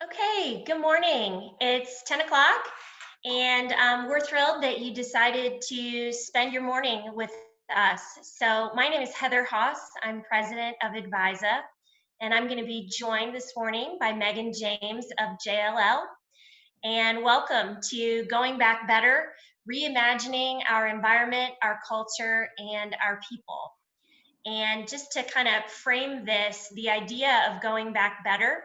Okay, good morning. It's 10 o'clock, and we're thrilled that you decided to spend your morning with us. So, my name is Heather Haas. I'm president of Advisa, and I'm going to be joined this morning by Megan James of JLL. And welcome to Going Back Better, reimagining our environment, our culture, and our people. And just to kind of frame this, the idea of going back better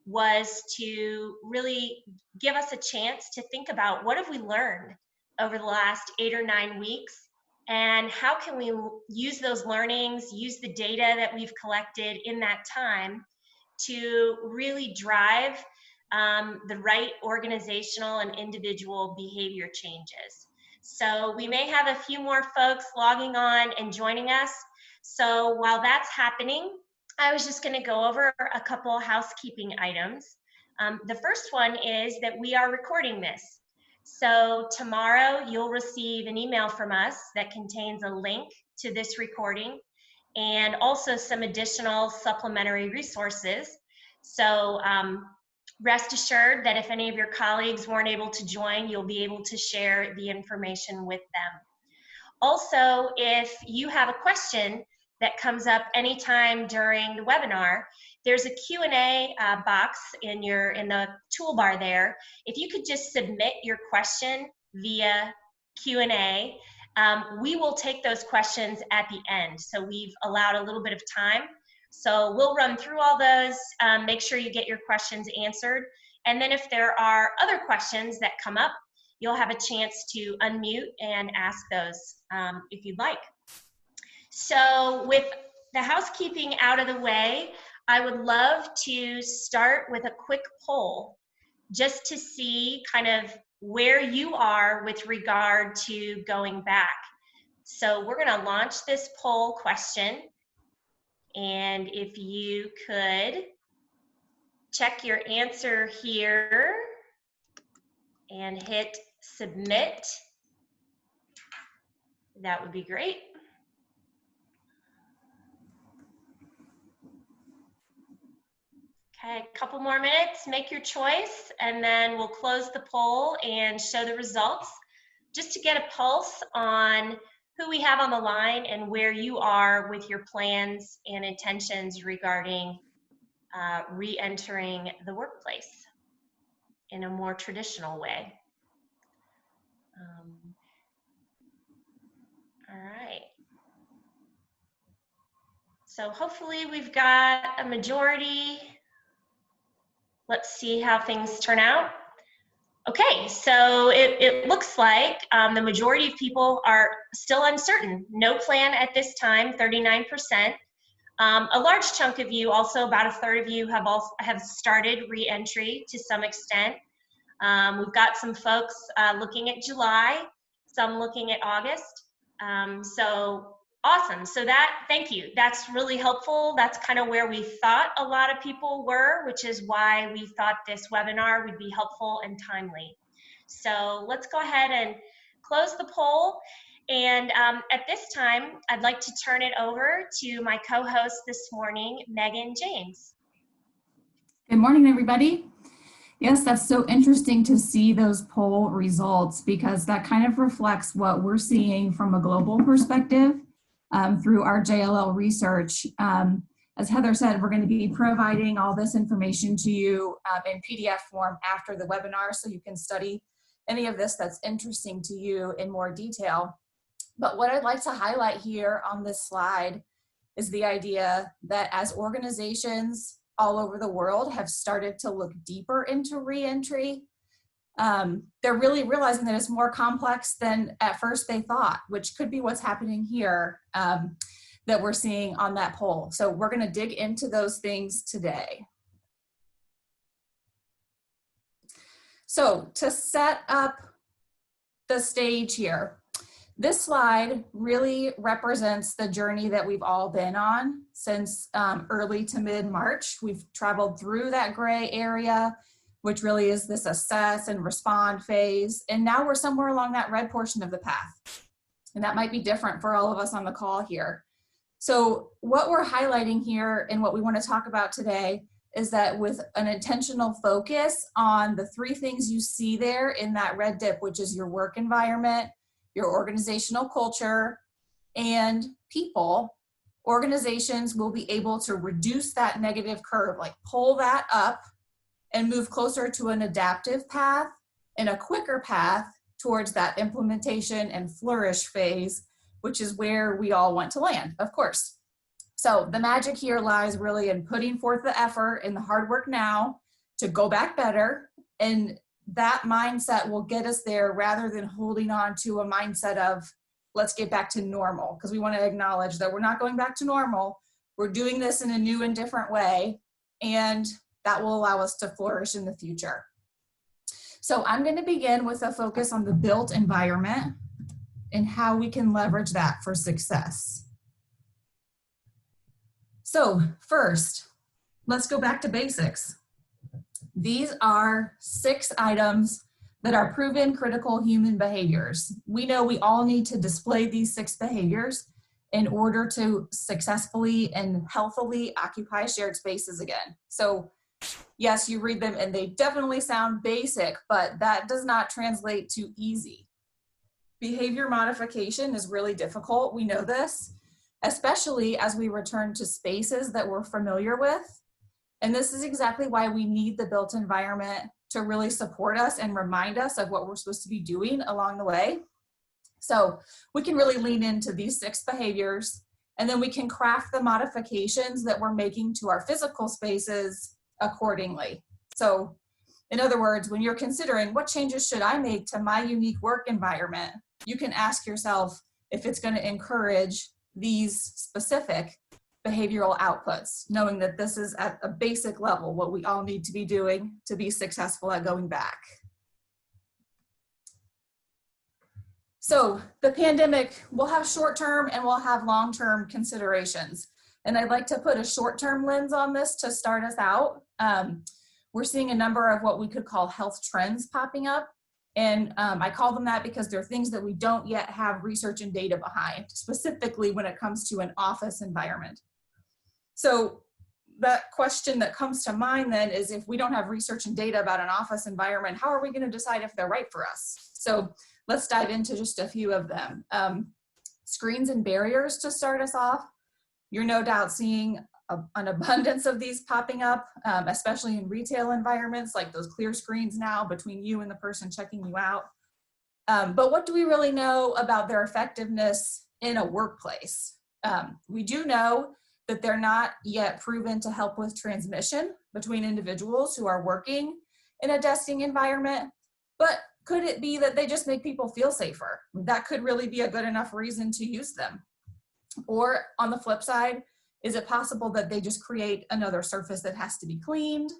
was to really give us a chance to think about what have we learned over the last 8 or 9 weeks, and how can we use those learnings, use the data that we've collected in that time to really drive the right organizational and individual behavior changes. So we may have a few more folks logging on and joining us. So while that's happening, I was just going to go over a couple housekeeping items. The first one is that we are recording this. So tomorrow you'll receive an email from us that contains a link to this recording and also some additional supplementary resources. So rest assured that if any of your colleagues weren't able to join, you'll be able to share the information with them. Also, if you have a question that comes up anytime during the webinar, there's a Q&A box in the toolbar there. If you could just submit your question via Q&A, we will take those questions at the end. So we've allowed a little bit of time. So we'll run through all those, make sure you get your questions answered. And then if there are other questions that come up, you'll have a chance to unmute and ask those if you'd like. So with the housekeeping out of the way, I would love to start with a quick poll just to see kind of where you are with regard to going back. So we're going to launch this poll question. And if you could check your answer here and hit submit, that would be great. Okay, a couple more minutes, make your choice, and then we'll close the poll and show the results just to get a pulse on who we have on the line and where you are with your plans and intentions regarding re-entering the workplace in a more traditional way. All right. So hopefully we've got a majority. Let's see how things turn out. Okay, so it looks like the majority of people are still uncertain. No plan at this time, 39%. A large chunk of you, also about a third of you, have started re-entry to some extent. We've got some folks looking at July, some looking at August. So awesome. So thank you. That's really helpful. That's kind of where we thought a lot of people were, which is why we thought this webinar would be helpful and timely. So let's go ahead and close the poll. And at this time, I'd like to turn it over to my co-host this morning, Megan James. Good morning, everybody. Yes, that's so interesting to see those poll results because that kind of reflects what we're seeing from a global perspective through our JLL research. As Heather said, we're going to be providing all this information to you in PDF form after the webinar so you can study any of this that's interesting to you in more detail. But what I'd like to highlight here on this slide is the idea that as organizations all over the world have started to look deeper into re-entry, they're really realizing that it's more complex than at first they thought, which could be what's happening here that we're seeing on that poll. So we're going to dig into those things today. So to set up the stage here, this slide really represents the journey that we've all been on since early to mid-March. We've traveled through that gray area, which really is this assess and respond phase. And now we're somewhere along that red portion of the path. And that might be different for all of us on the call here. So what we're highlighting here and what we want to talk about today is that with an intentional focus on the 3 things you see there in that red dip, which is your work environment, your organizational culture, and people, organizations will be able to reduce that negative curve, like pull that up and move closer to an adaptive path and a quicker path towards that implementation and flourish phase, which is where we all want to land, of course. So the magic here lies really in putting forth the effort and the hard work now to go back better. And that mindset will get us there rather than holding on to a mindset of, let's get back to normal, because we want to acknowledge that we're not going back to normal. We're doing this in a new and different way, and that will allow us to flourish in the future. So I'm going to begin with a focus on the built environment and how we can leverage that for success. So first, let's go back to basics. These are 6 items that are proven critical human behaviors. We know we all need to display these 6 behaviors in order to successfully and healthily occupy shared spaces again. So yes, you read them and they definitely sound basic, but that does not translate to easy. Behavior modification is really difficult. We know this, especially as we return to spaces that we're familiar with. And this is exactly why we need the built environment to really support us and remind us of what we're supposed to be doing along the way. So we can really lean into these 6 behaviors, and then we can craft the modifications that we're making to our physical spaces accordingly. So in other words, when you're considering what changes should I make to my unique work environment, you can ask yourself if it's going to encourage these specific behavioral outputs, knowing that this is at a basic level what we all need to be doing to be successful at going back. So the pandemic will have short-term and we'll have long-term considerations. And I'd like to put a short-term lens on this to start us out. We're seeing a number of what we could call health trends popping up. And I call them that because they're things that we don't yet have research and data behind, specifically when it comes to an office environment. So that question that comes to mind then is, if we don't have research and data about an office environment, how are we going to decide if they're right for us? So let's dive into just a few of them. Screens and barriers to start us off. You're no doubt seeing an abundance of these popping up, especially in retail environments, like those clear screens now between you and the person checking you out. But what do we really know about their effectiveness in a workplace? We do know that they're not yet proven to help with transmission between individuals who are working in a desking environment, but could it be that they just make people feel safer? That could really be a good enough reason to use them. Or on the flip side, is it possible that they just create another surface that has to be cleaned?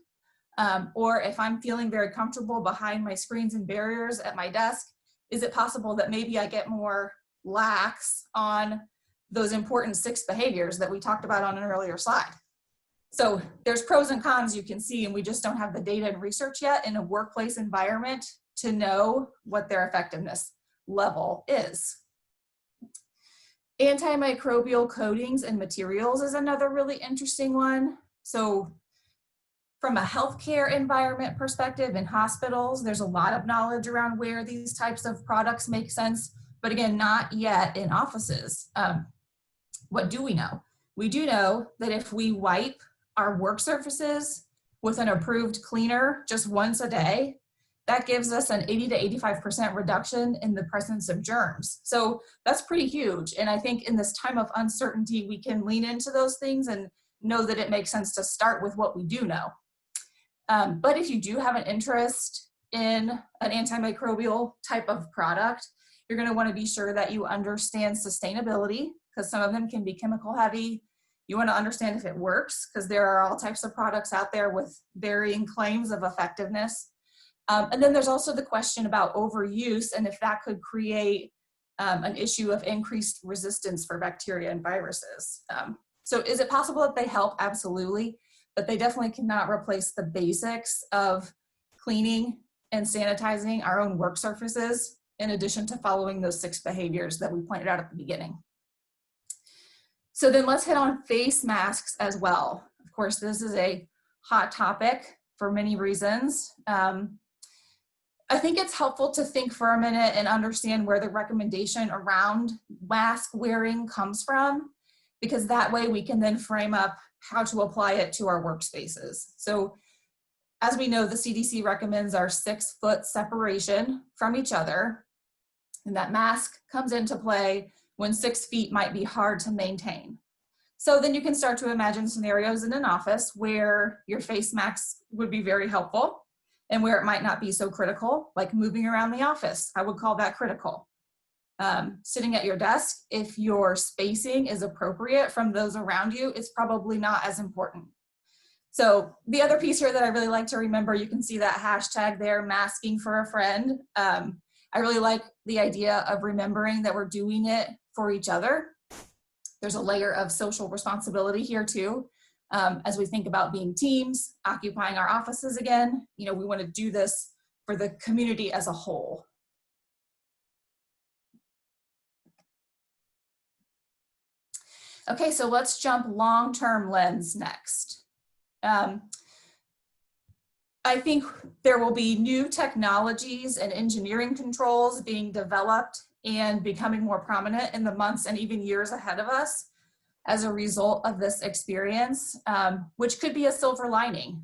Or if I'm feeling very comfortable behind my screens and barriers at my desk, is it possible that maybe I get more lax on those important 6 behaviors that we talked about on an earlier slide? So there's pros and cons you can see, and we just don't have the data and research yet in a workplace environment to know what their effectiveness level is. Antimicrobial coatings and materials is another really interesting one. So from a healthcare environment perspective in hospitals, there's a lot of knowledge around where these types of products make sense, but again, not yet in offices. What do we know? We do know that if we wipe our work surfaces with an approved cleaner just once a day, that gives us an 80 to 85% reduction in the presence of germs. So that's pretty huge. And I think in this time of uncertainty, we can lean into those things and know that it makes sense to start with what we do know. But if you do have an interest in an antimicrobial type of product, you're going to want to be sure that you understand sustainability, because some of them can be chemical heavy. You want to understand if it works, because there are all types of products out there with varying claims of effectiveness. And then there's also the question about overuse and if that could create an issue of increased resistance for bacteria and viruses. So is it possible that they help? Absolutely. But they definitely cannot replace the basics of cleaning and sanitizing our own work surfaces, in addition to following those 6 behaviors that we pointed out at the beginning. So then let's hit on face masks as well. Of course, this is a hot topic for many reasons. I think it's helpful to think for a minute and understand where the recommendation around mask wearing comes from, because that way we can then frame up how to apply it to our workspaces. So as we know, the CDC recommends our 6-foot separation from each other, and that mask comes into play when 6 feet might be hard to maintain. So then you can start to imagine scenarios in an office where your face mask would be very helpful and where it might not be so critical, like moving around the office. I would call that critical. Sitting at your desk, if your spacing is appropriate from those around you, it's probably not as important. So the other piece here that I really like to remember, you can see that hashtag there, masking for a friend. I really like the idea of remembering that we're doing it for each other. There's a layer of social responsibility here too. As we think about being teams, occupying our offices again, we want to do this for the community as a whole. Okay, so let's jump long-term lens next. I think there will be new technologies and engineering controls being developed and becoming more prominent in the months and even years ahead of us as a result of this experience, which could be a silver lining.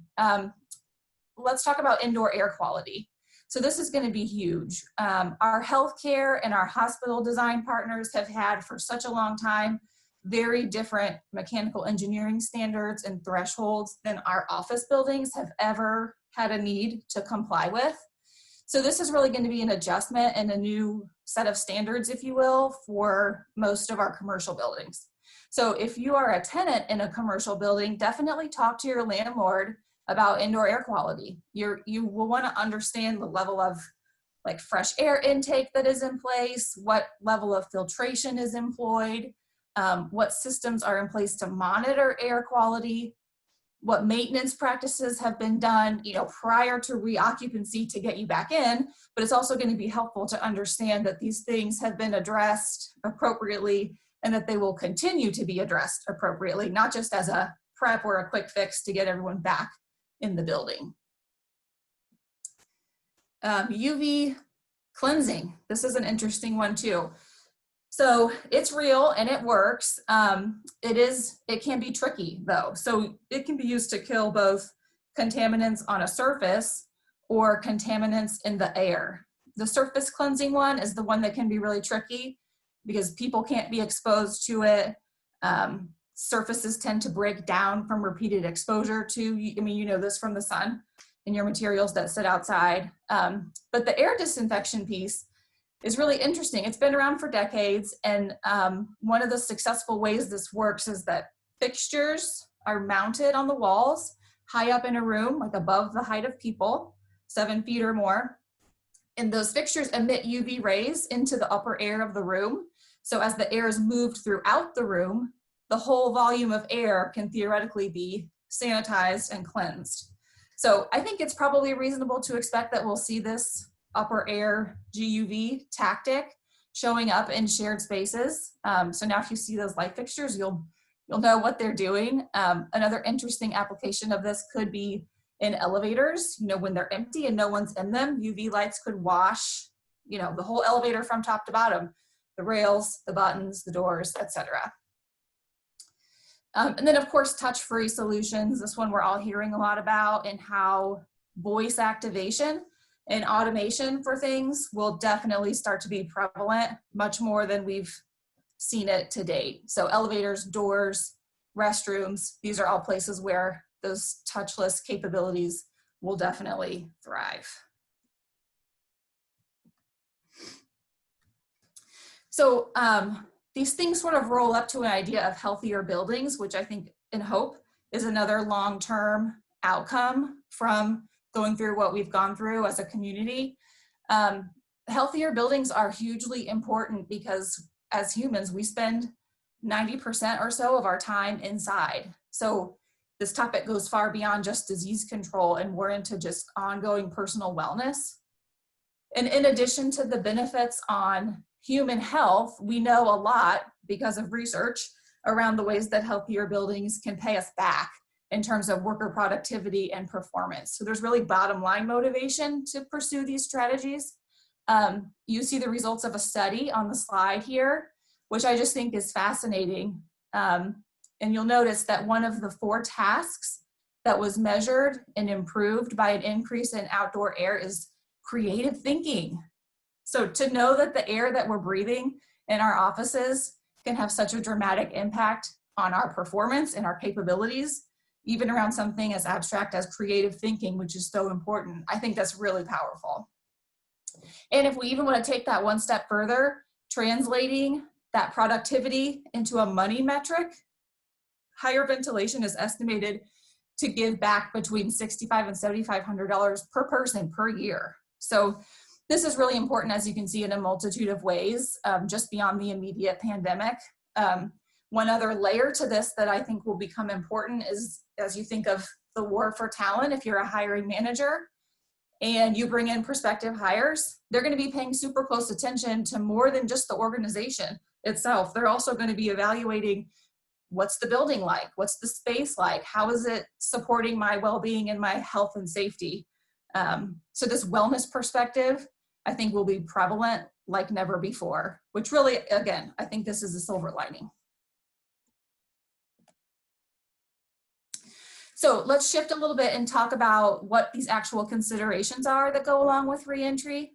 Let's talk about indoor air quality. So this is going to be huge. Our healthcare and our hospital design partners have had for such a long time very different mechanical engineering standards and thresholds than our office buildings have ever had a need to comply with. So this is really going to be an adjustment and a new set of standards, if you will, for most of our commercial buildings. So if you are a tenant in a commercial building, definitely talk to your landlord about indoor air quality. You will want to understand the level of like fresh air intake that is in place, what level of filtration is employed, what systems are in place to monitor air quality, what maintenance practices have been done, prior to reoccupancy to get you back in. But it's also going to be helpful to understand that these things have been addressed appropriately and that they will continue to be addressed appropriately, not just as a prep or a quick fix to get everyone back in the building. UV cleansing. This is an interesting one too. So it's real and it works. It can be tricky though. So it can be used to kill both contaminants on a surface or contaminants in the air. The surface cleansing one is the one that can be really tricky because people can't be exposed to it. Surfaces tend to break down from repeated exposure to, you know this from the sun and your materials that sit outside. But the air disinfection piece is really interesting. It's been around for decades, and one of the successful ways this works is that fixtures are mounted on the walls high up in a room, like above the height of people, 7 feet or more. And those fixtures emit UV rays into the upper air of the room. So as the air is moved throughout the room, the whole volume of air can theoretically be sanitized and cleansed. So I think it's probably reasonable to expect that we'll see this upper air GUV tactic showing up in shared spaces. So now if you see those light fixtures, you'll know what they're doing. Another interesting application of this could be in elevators. When they're empty and no one's in them, UV lights could wash, the whole elevator from top to bottom, the rails, the buttons, the doors, etc. And then of course, touch-free solutions. This one we're all hearing a lot about, and how voice activation and automation for things will definitely start to be prevalent, much more than we've seen it to date. So elevators, doors, restrooms, these are all places where those touchless capabilities will definitely thrive. So these things sort of roll up to an idea of healthier buildings, which I think and hope is another long-term outcome from going through what we've gone through as a community. Healthier buildings are hugely important because as humans, we spend 90% or so of our time inside. So this topic goes far beyond just disease control and more into just ongoing personal wellness. And in addition to the benefits on human health, we know a lot because of research around the ways that healthier buildings can pay us back in terms of worker productivity and performance. So there's really bottom line motivation to pursue these strategies. You see the results of a study on the slide here, which I just think is fascinating. And you'll notice that one of the 4 tasks that was measured and improved by an increase in outdoor air is creative thinking. So to know that the air that we're breathing in our offices can have such a dramatic impact on our performance and our capabilities, even around something as abstract as creative thinking, which is so important, I think that's really powerful. And if we even want to take that one step further, translating that productivity into a money metric, higher ventilation is estimated to give back between $6,500 and $7,500 per person per year. So this is really important, as you can see, in a multitude of ways, just beyond the immediate pandemic. One other layer to this that I think will become important is, as you think of the war for talent, if you're a hiring manager and you bring in prospective hires, they're going to be paying super close attention to more than just the organization itself. They're also going to be evaluating, what's the building like? What's the space like? How is it supporting my well-being and my health and safety? So this wellness perspective, I think, will be prevalent like never before, which really, again, I think this is a silver lining. So let's shift a little bit and talk about what these actual considerations are that go along with reentry.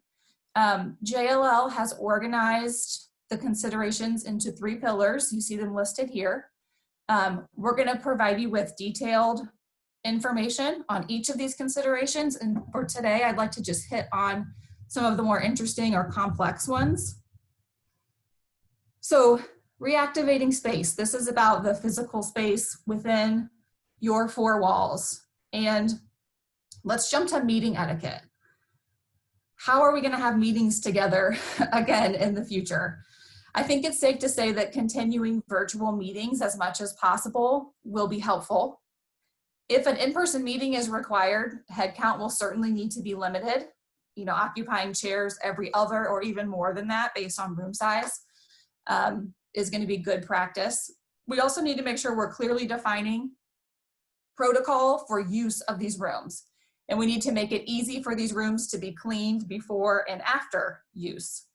JLL has organized the considerations into 3 pillars. You see them listed here. We're going to provide you with detailed information on each of these considerations. And for today, I'd like to just hit on some of the more interesting or complex ones. So reactivating space. This is about the physical space within your 4 walls. And let's jump to meeting etiquette. How are we going to have meetings together again in the future? I think it's safe to say that continuing virtual meetings as much as possible will be helpful. If an in-person meeting is required, headcount will certainly need to be limited. Occupying chairs every other or even more than that based on room size is going to be good practice. We also need to make sure we're clearly defining protocol for use of these rooms. And we need to make it easy for these rooms to be cleaned before and after use.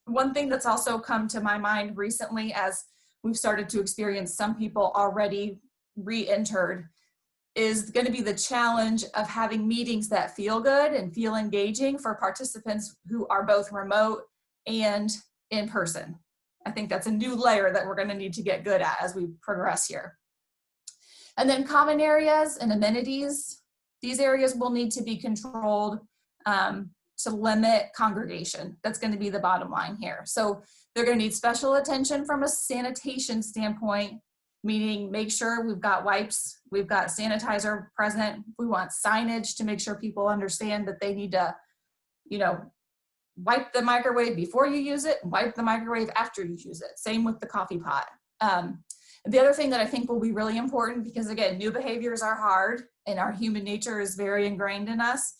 One thing that's also come to my mind recently, as we've started to experience some people already re-entered, is going to be the challenge of having meetings that feel good and feel engaging for participants who are both remote and in person. I think that's a new layer that we're going to need to get good at as we progress here. And then common areas and amenities. These areas will need to be controlled to limit congregation. That's going to be the bottom line here. So they're going to need special attention from a sanitation standpoint, meaning make sure we've got wipes, we've got sanitizer present. We want signage to make sure people understand that they need to, wipe the microwave before you use it, wipe the microwave after you use it. Same with the coffee pot. The other thing that I think will be really important, because again, new behaviors are hard and our human nature is very ingrained in us.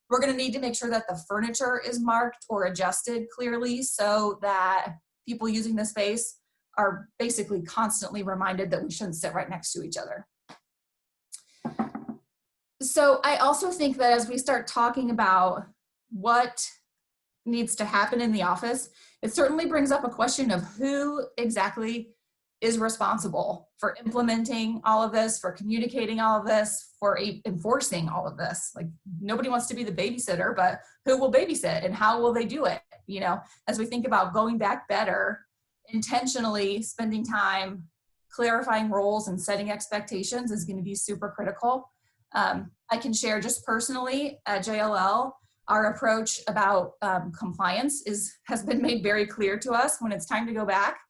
We're going to need to make sure that the furniture is marked or adjusted clearly so that people using the space are basically constantly reminded that we shouldn't sit right next to each other. So I also think that as we start talking about what needs to happen in the office, it certainly brings up a question of who exactly is responsible for implementing all of this, for communicating all of this, for enforcing all of this. Like, nobody wants to be the babysitter, but who will babysit and how will they do it? As we think about going back better, intentionally spending time clarifying roles and setting expectations is going to be super critical. I can share just personally at JLL, our approach about compliance has been made very clear to us. When it's time to go back,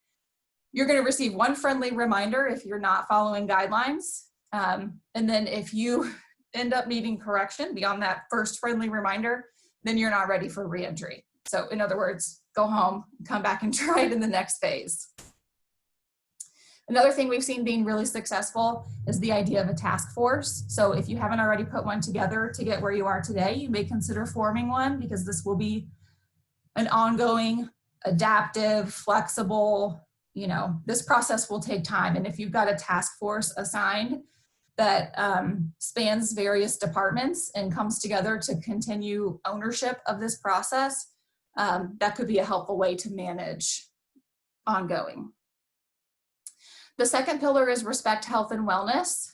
you're going to receive one friendly reminder if you're not following guidelines. And then if you end up needing correction beyond that first friendly reminder, then you're not ready for reentry. So in other words, go home, come back and try it in the next phase. Another thing we've seen being really successful is the idea of a task force. So if you haven't already put one together to get where you are today, you may consider forming one, because this will be an ongoing, adaptive, flexible, this process will take time. And if you've got a task force assigned, that spans various departments and comes together to continue ownership of this process. That could be a helpful way to manage ongoing. The second pillar is respect, health, and wellness.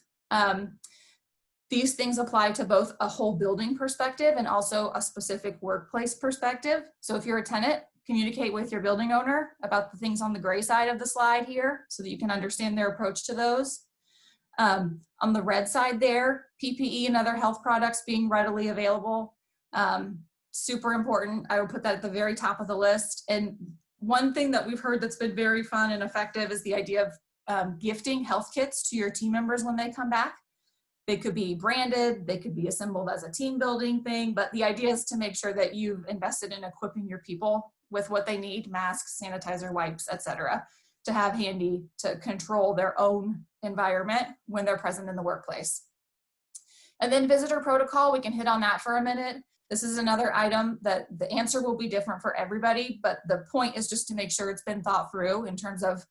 These things apply to both a whole building perspective and also a specific workplace perspective. So if you're a tenant, communicate with your building owner about the things on the gray side of the slide here so that you can understand their approach to those. On the red side there, PPE and other health products being readily available. Super important. I would put that at the very top of the list. And one thing that we've heard that's been very fun and effective is the idea of gifting health kits to your team members when they come back. They could be branded, they could be assembled as a team building thing, but the idea is to make sure that you've invested in equipping your people with what they need, masks, sanitizer, wipes, etc., to have handy to control their own environment when they're present in the workplace. And then visitor protocol, we can hit on that for a minute. This is another item that the answer will be different for everybody, but the point is just to make sure it's been thought through in terms of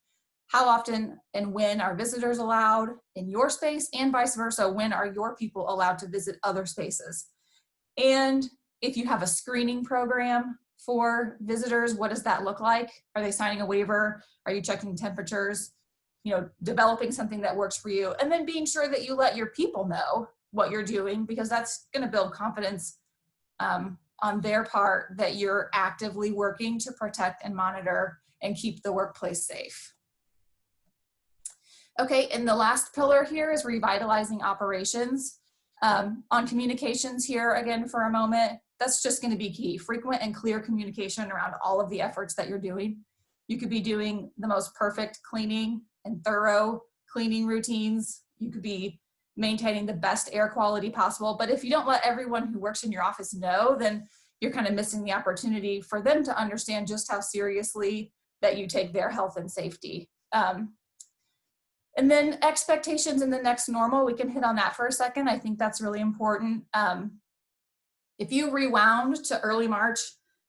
how often and when are visitors allowed in your space, and vice versa, when are your people allowed to visit other spaces? And if you have a screening program for visitors, what does that look like? Are they signing a waiver? Are you checking temperatures? You know, developing something that works for you, and then being sure that you let your people know what you're doing, because that's going to build confidence on their part that you're actively working to protect and monitor and keep the workplace safe. Okay, and the last pillar here is revitalizing operations. On communications here, again, for a moment, that's just going to be key. Frequent and clear communication around all of the efforts that you're doing. You could be doing the most perfect cleaning and thorough cleaning routines. You could be maintaining the best air quality possible. But if you don't let everyone who works in your office know, then you're kind of missing the opportunity for them to understand just how seriously that you take their health and safety. And then expectations in the next normal, we can hit on that for a second. I think that's really important. If you rewound to early March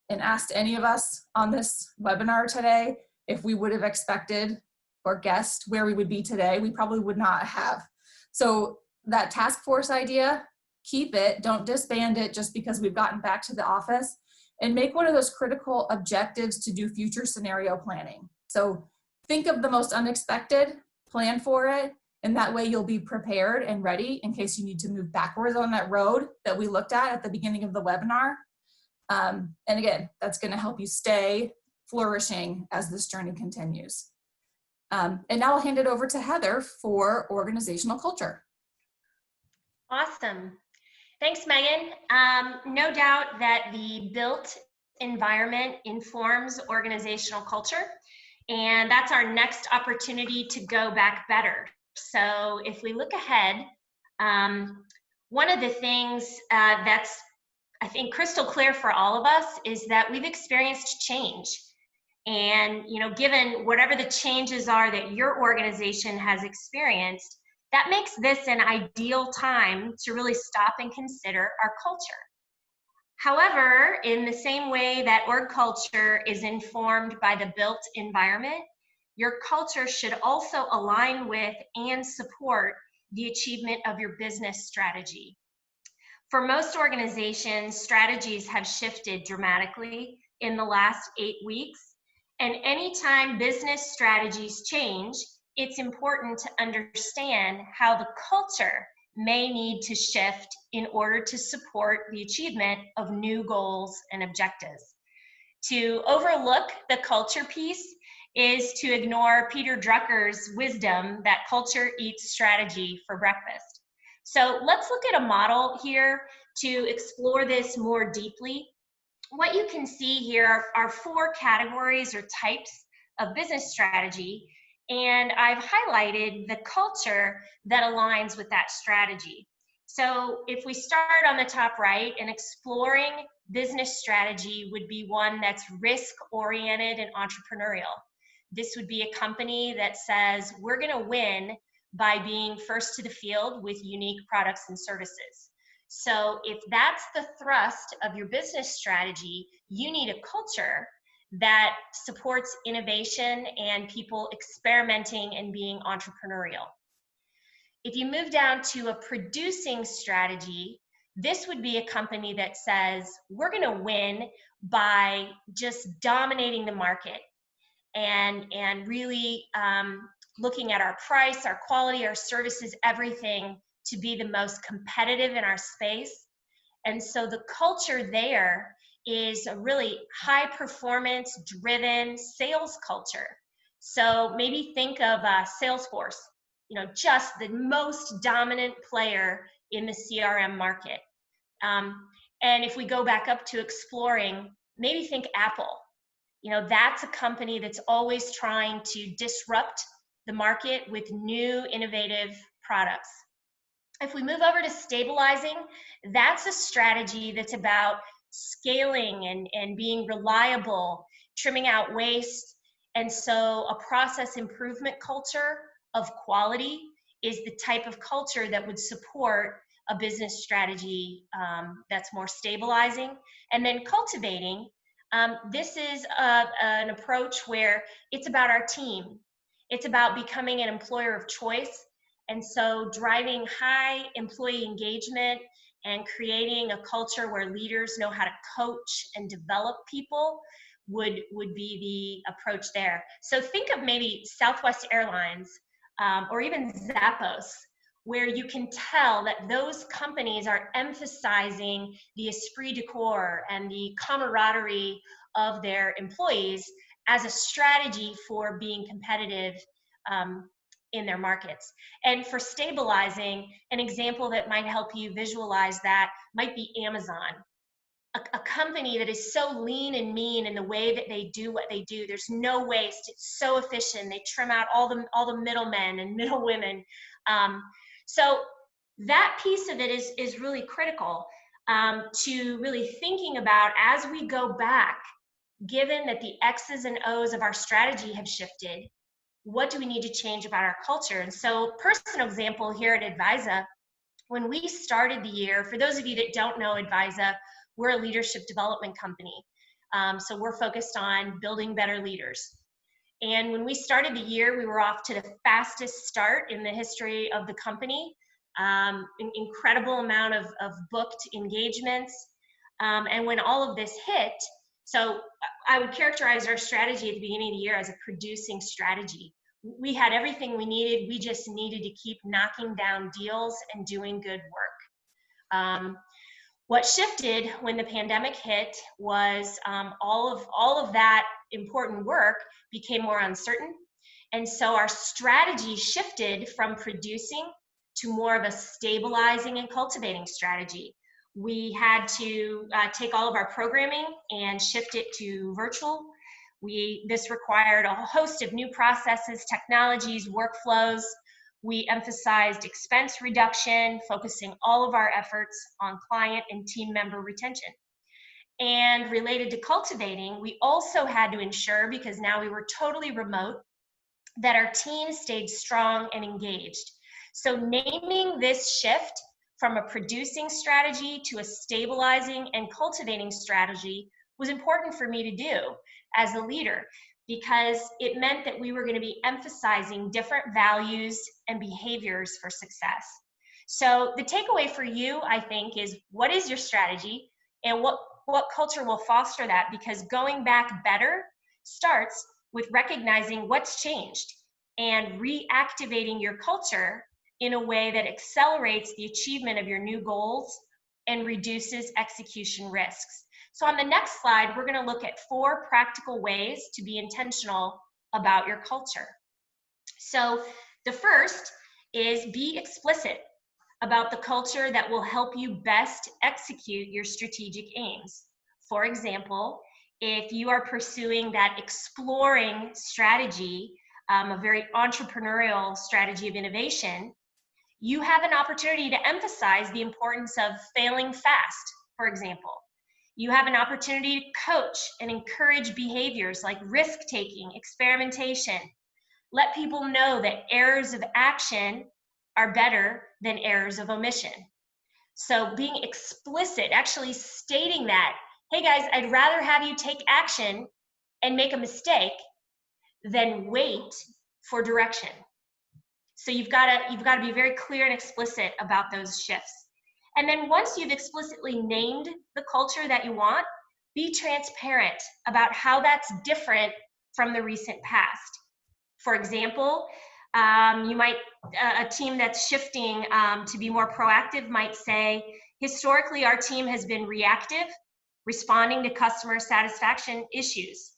and asked any of us on this webinar today if we would have expected or guessed where we would be today, we probably would not have. So that task force idea, keep it, don't disband it just because we've gotten back to the office, and make one of those critical objectives to do future scenario planning. So think of the most unexpected, plan for it, and that way you'll be prepared and ready in case you need to move backwards on that road that we looked at the beginning of the webinar. And again, that's going to help you stay flourishing as this journey continues. And now I'll hand it over to Heather for organizational culture. Awesome. Thanks, Megan. No doubt that the built environment informs organizational culture, and that's our next opportunity to go back better. So if we look ahead, one of the things that's, I think, crystal clear for all of us is that we've experienced change. And, you know, given whatever the changes are that your organization has experienced, that makes this an ideal time to really stop and consider our culture. However, in the same way that org culture is informed by the built environment, your culture should also align with and support the achievement of your business strategy. For most organizations, strategies have shifted dramatically in the last 8 weeks, and anytime business strategies change, it's important to understand how the culture may need to shift in order to support the achievement of new goals and objectives. To overlook the culture piece is to ignore Peter Drucker's wisdom that culture eats strategy for breakfast. So let's look at a model here to explore this more deeply. What you can see here are 4 categories or types of business strategy, and I've highlighted the culture that aligns with that strategy. So if we start on the top right, and exploring business strategy would be one that's risk-oriented and entrepreneurial. This would be a company that says, we're gonna win by being first to the field with unique products and services. So if that's the thrust of your business strategy, you need a culture that supports innovation and people experimenting and being entrepreneurial. If you move down to a producing strategy, this would be a company that says, we're going to win by just dominating the market and really looking at our price, our quality, our services, everything to be the most competitive in our space. And so the culture there is a really high performance driven sales culture. So maybe think of Salesforce, just the most dominant player in the CRM market. And if we go back up to exploring, maybe think Apple. That's a company that's always trying to disrupt the market with new innovative products. If we move over to stabilizing, that's a strategy that's about scaling and being reliable, trimming out waste. And so a process improvement culture of quality is the type of culture that would support a business strategy that's more stabilizing. And then cultivating, this is an approach where it's about our team. It's about becoming an employer of choice. And so driving high employee engagement and creating a culture where leaders know how to coach and develop people would be the approach there. So think of maybe Southwest Airlines or even Zappos, where you can tell that those companies are emphasizing the esprit de corps and the camaraderie of their employees as a strategy for being competitive in their markets. And for stabilizing, an example that might help you visualize that might be Amazon. A company that is so lean and mean in the way that they do what they do. There's no waste. It's so efficient. They trim out all the middlemen and middlewomen. So that piece of it is really critical to really thinking about as we go back, given that the X's and O's of our strategy have shifted, what do we need to change about our culture? And so personal example here at Advisa, when we started the year, for those of you that don't know Advisa, we're a leadership development company. So we're focused on building better leaders. And when we started the year, we were off to the fastest start in the history of the company, an incredible amount of booked engagements. And when all of this hit, so I would characterize our strategy at the beginning of the year as a producing strategy. We had everything we needed. We just needed to keep knocking down deals and doing good work. What shifted when the pandemic hit was all of that important work became more uncertain. And so our strategy shifted from producing to more of a stabilizing and cultivating strategy. We had to take all of our programming and shift it to virtual. This required a host of new processes, technologies, workflows. We emphasized expense reduction, focusing all of our efforts on client and team member retention. And related to cultivating, we also had to ensure, because now we were totally remote, that our team stayed strong and engaged. So naming this shift from a producing strategy to a stabilizing and cultivating strategy was important for me to do as a leader, because it meant that we were going to be emphasizing different values and behaviors for success. So the takeaway for you, I think, is what is your strategy and what culture will foster that? Because going back better starts with recognizing what's changed and reactivating your culture in a way that accelerates the achievement of your new goals and reduces execution risks. So on the next slide, we're going to look at 4 practical ways to be intentional about your culture. So the first is be explicit about the culture that will help you best execute your strategic aims. For example, if you are pursuing that exploring strategy, a very entrepreneurial strategy of innovation, you have an opportunity to emphasize the importance of failing fast, for example. You have an opportunity to coach and encourage behaviors like risk-taking, experimentation. Let people know that errors of action are better than errors of omission. So being explicit, actually stating that, hey guys, I'd rather have you take action and make a mistake than wait for direction. So you've got to be very clear and explicit about those shifts. And then once you've explicitly named the culture that you want, be transparent about how that's different from the recent past. For example, a team that's shifting to be more proactive might say, historically, our team has been reactive, responding to customer satisfaction issues.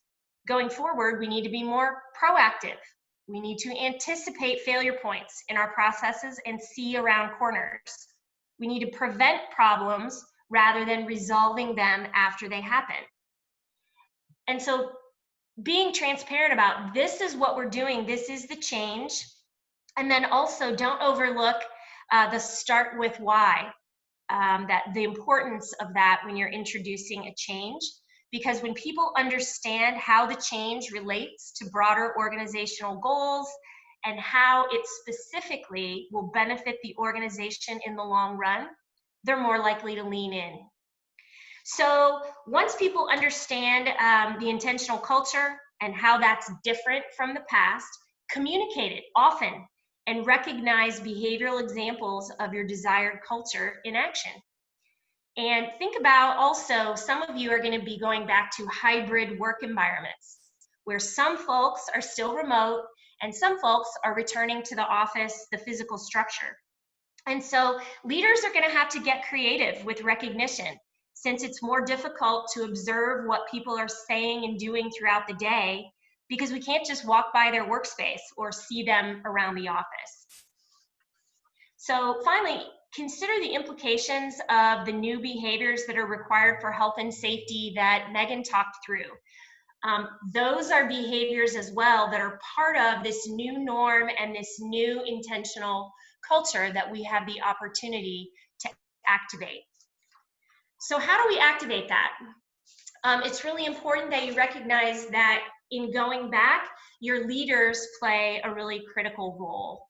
Going forward, we need to be more proactive. We need to anticipate failure points in our processes and see around corners. We need to prevent problems rather than resolving them after they happen. And so being transparent about this is what we're doing, this is the change. And then also don't overlook the start with why, that the importance of that when you're introducing a change. Because when people understand how the change relates to broader organizational goals and how it specifically will benefit the organization in the long run, they're more likely to lean in. So once people understand the intentional culture and how that's different from the past, communicate it often and recognize behavioral examples of your desired culture in action. And think about also, some of you are going to be going back to hybrid work environments where some folks are still remote and some folks are returning to the office, the physical structure. And so leaders are going to have to get creative with recognition, since it's more difficult to observe what people are saying and doing throughout the day, because we can't just walk by their workspace or see them around the office. So finally, consider the implications of the new behaviors that are required for health and safety that Megan talked through. Those are behaviors as well that are part of this new norm and this new intentional culture that we have the opportunity to activate. So how do we activate that? It's really important that you recognize that in going back, your leaders play a really critical role.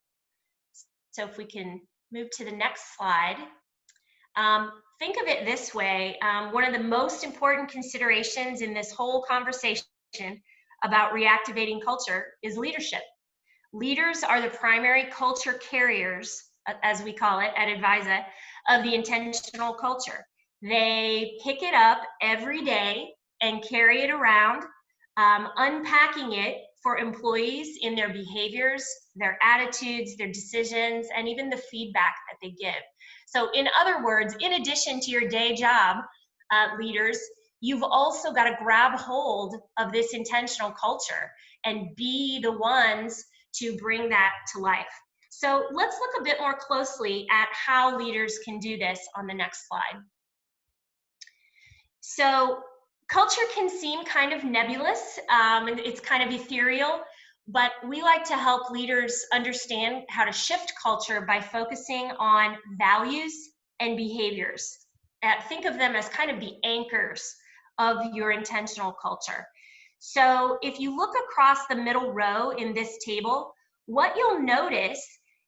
So if we can move to the next slide. Think of it this way. One of the most important considerations in this whole conversation about reactivating culture is leadership. Leaders are the primary culture carriers, as we call it at Advisa, of the intentional culture. They pick it up every day and carry it around, unpacking it for employees in their behaviors, their attitudes, their decisions, and even the feedback that they give. So in other words, in addition to your day job, leaders, you've also got to grab hold of this intentional culture and be the ones to bring that to life. So let's look a bit more closely at how leaders can do this on the next slide. So culture can seem kind of nebulous, and it's kind of ethereal, but we like to help leaders understand how to shift culture by focusing on values and behaviors. Think of them as kind of the anchors of your intentional culture. So if you look across the middle row in this table, what you'll notice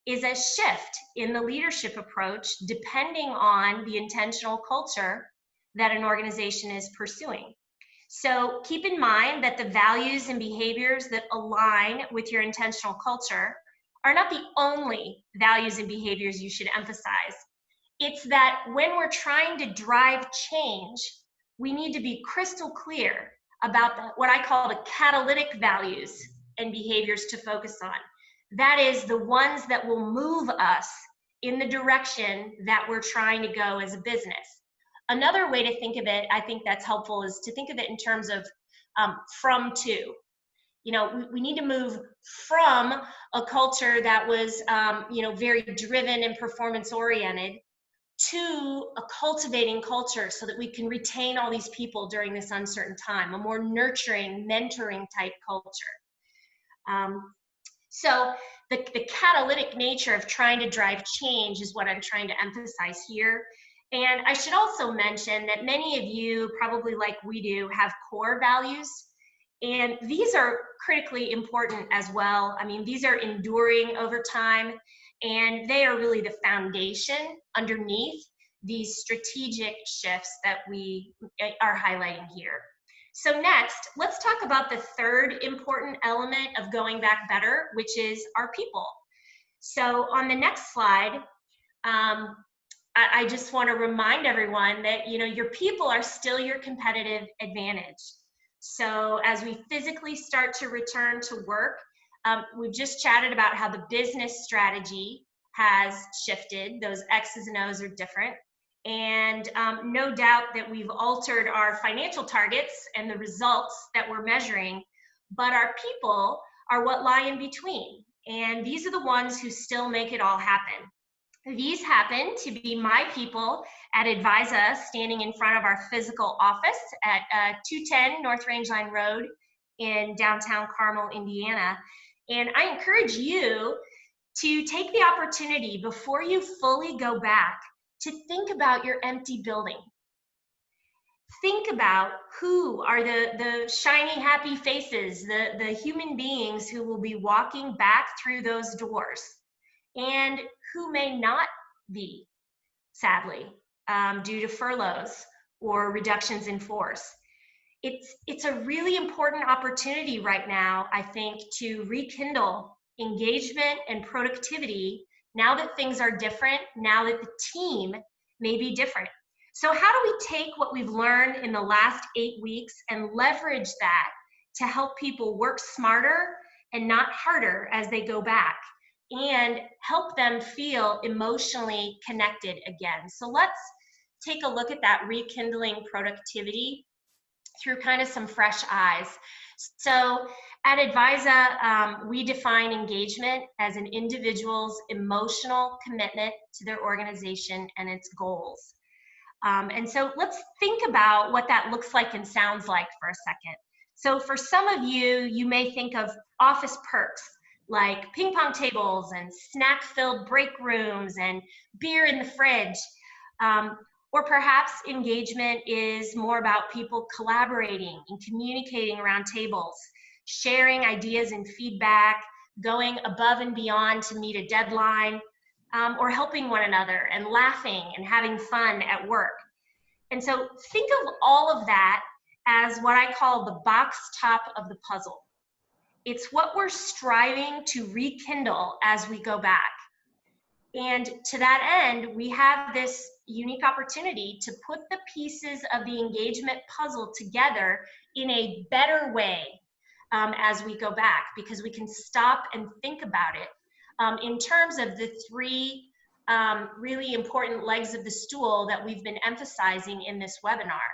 is a shift in the leadership approach depending on the intentional culture that an organization is pursuing. So keep in mind that the values and behaviors that align with your intentional culture are not the only values and behaviors you should emphasize. It's that when we're trying to drive change, we need to be crystal clear about what I call the catalytic values and behaviors to focus on. That is the ones that will move us in the direction that we're trying to go as a business. Another way to think of it, I think that's helpful, is to think of it in terms of from to. You know, we need to move from a culture that was, very driven and performance oriented to a cultivating culture so that we can retain all these people during this uncertain time, a more nurturing, mentoring type culture. So the catalytic nature of trying to drive change is what I'm trying to emphasize here. And I should also mention that many of you, probably like we do, have core values. And these are critically important as well. I mean, these are enduring over time, and they are really the foundation underneath these strategic shifts that we are highlighting here. So next, let's talk about the third important element of going back better, which is our people. So on the next slide, I just want to remind everyone that, you know, your people are still your competitive advantage. So as we physically start to return to work, we've just chatted about how the business strategy has shifted. Those X's and O's are different. And no doubt that we've altered our financial targets and the results that we're measuring, but our people are what lie in between. And these are the ones who still make it all happen. These happen to be my people at Advisa, standing in front of our physical office at 210 North Range Line Road in downtown Carmel, Indiana. And I encourage you to take the opportunity before you fully go back to think about your empty building. Think about who are the shiny, happy faces, the human beings who will be walking back through those doors, and who may not be, sadly, due to furloughs or reductions in force. It's a really important opportunity right now, I think, to rekindle engagement and productivity now that things are different, now that the team may be different. So how do we take what we've learned in the last 8 weeks and leverage that to help people work smarter and not harder as they go back, and help them feel emotionally connected again? So let's take a look at that rekindling productivity through kind of some fresh eyes. So at Advisa, we define engagement as an individual's emotional commitment to their organization and its goals. And so let's think about what that looks like and sounds like for a second. So for some of you, you may think of office perks like ping pong tables and snack-filled break rooms and beer in the fridge. Or perhaps engagement is more about people collaborating and communicating around tables, sharing ideas and feedback, going above and beyond to meet a deadline, or helping one another and laughing and having fun at work. And so think of all of that as what I call the box top of the puzzle. It's what we're striving to rekindle as we go back. And to that end, we have this unique opportunity to put the pieces of the engagement puzzle together in a better way as we go back, because we can stop and think about it in terms of the three really important legs of the stool that we've been emphasizing in this webinar.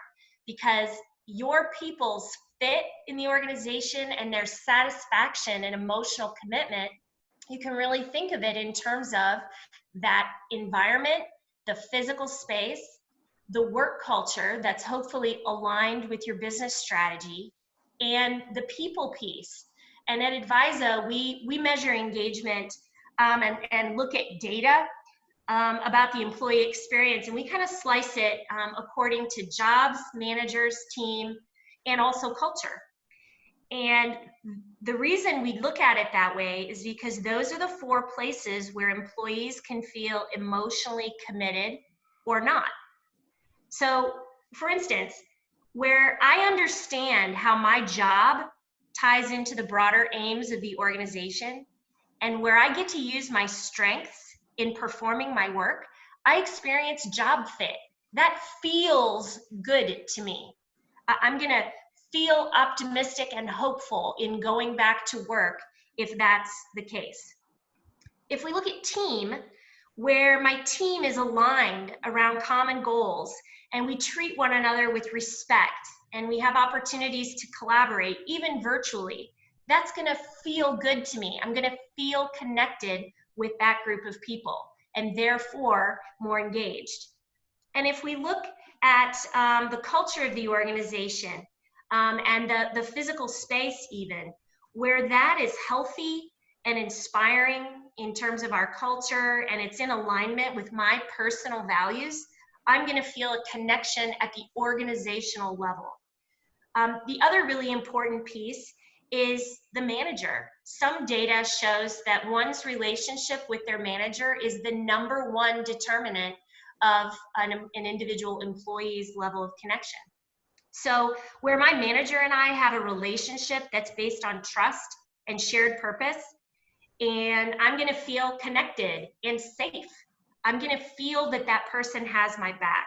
Because your people's fit in the organization and their satisfaction and emotional commitment, you can really think of it in terms of that environment, the physical space, the work culture that's hopefully aligned with your business strategy, and the people piece. And at Advisa, we measure engagement and look at data about the employee experience, and we kind of slice it according to jobs, managers, team, and also culture. And the reason we look at it that way is because those are the 4 places where employees can feel emotionally committed or not. So, for instance, where I understand how my job ties into the broader aims of the organization, and where I get to use my strengths in performing my work, I experience job fit. That feels good to me. I'm gonna feel optimistic and hopeful in going back to work if that's the case. If we look at team, where my team is aligned around common goals and we treat one another with respect and we have opportunities to collaborate, even virtually, that's gonna feel good to me. I'm gonna feel connected with that group of people and therefore more engaged. And if we look at the culture of the organization and the physical space even, where that is healthy and inspiring in terms of our culture and it's in alignment with my personal values, I'm gonna feel a connection at the organizational level. The other really important piece is the manager. Some data shows that one's relationship with their manager is the #1 determinant of an individual employee's level of connection. So where my manager and I have a relationship that's based on trust and shared purpose, and I'm going to feel connected and safe. I'm going to feel that that person has my back.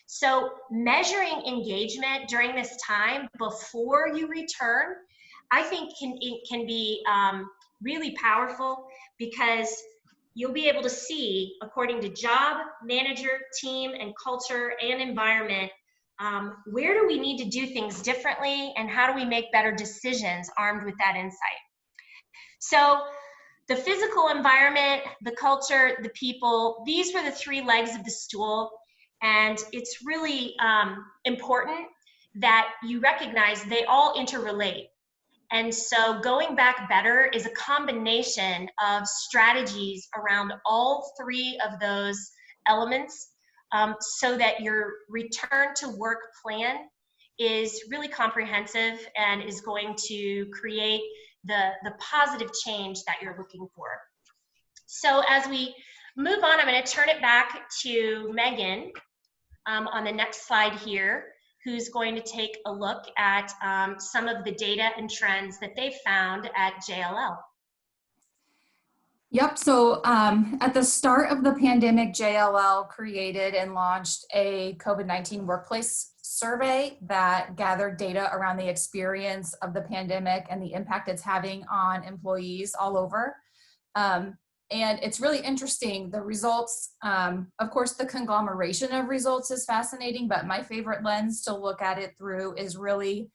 So measuring engagement during this time before you return, I think it can be really powerful, because you'll be able to see, according to job, manager, team, and culture and environment, where do we need to do things differently, and how do we make better decisions armed with that insight. So the physical environment, the culture, the people, these were the three legs of the stool. And it's really important that you recognize they all interrelate. And so going back better is a combination of strategies around all three of those elements, so that your return to work plan is really comprehensive and is going to create the positive change that you're looking for. So as we move on, I'm going to turn it back to Megan on the next slide here, who's going to take a look at some of the data and trends that they found at JLL. Yep, so at the start of the pandemic, JLL created and launched a COVID-19 workplace survey that gathered data around the experience of the pandemic and the impact it's having on employees all over. And it's really interesting, the results, of course, the conglomeration of results is fascinating, but my favorite lens to look at it through is really